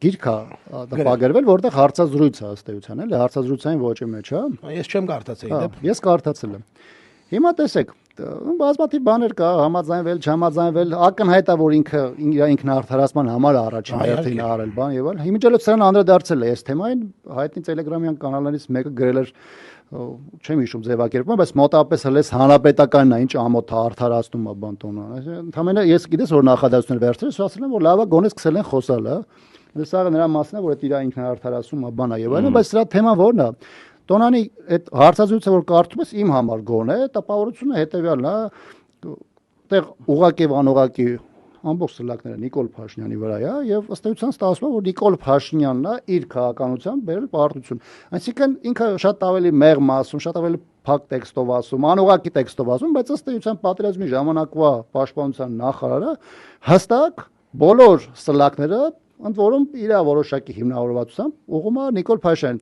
գիրք է տպագրվել, որտեղ հարցազրույց է ըստ էության, էլի, հարցազրույցային ոճի մեջ, հա։ Ես չեմ կարդացել, դեպ։ Ես կարդացել եմ։ Հիմա տեսեք, բազմաթիվ բաներ կա, համաձայնվել, չհամաձայնվել, ակնհայտ է, որ ինքնարդարացման համար առաջին հերթին արել բան եւ այլ։ Հիմա սրան անդրադարձել է այս թեմային, հայտնի Telegram-յան կանալներից մեկը գրել էր, չեմ հիշում ձևակերպումը, բայց մոտավորապես հենց հանրապետականն է, ինչ ամոթ է արդարացնում է բան տոնը։ Ընդհանրապես ես գիտես որ նախադասություններ վերցրել, ասել եմ որ լավա գոնե սկսել են խոսալ, հա։ Սա նրա մասն է, որ այդ իր ինքնարդարացումը բան է եւ այլն, բայց սրա թեման ո՞րն է։ Տոնանի այդ հարցազրույցը որ կարդում ես իմ համար գոնե տպավորությունը հետեւյալն է, այդտեղ ուղղակի եւ անուղղակի ամբողջ սլակները Նիկոլ Փաշինյանի վրա է եւ ըստ էության ստացվում է որ Նիկոլ Փաշինյանն է իր քաղաքականությամբ բերել պարտություն։ Այսինքն ինքը շատ ավելի մեղմ ասում, շատ ավելի փակ տեքստով ասում, անուղղակի տեքստով ասում, բայց ըստ էության պատերազմի ժամանակվա պաշտպանության նախարարը հստակ բոլոր սլակները ընդ որում իր որոշակի հիմնավորվածությամբ ուղղում է Նիկոլ Փաշինյանին։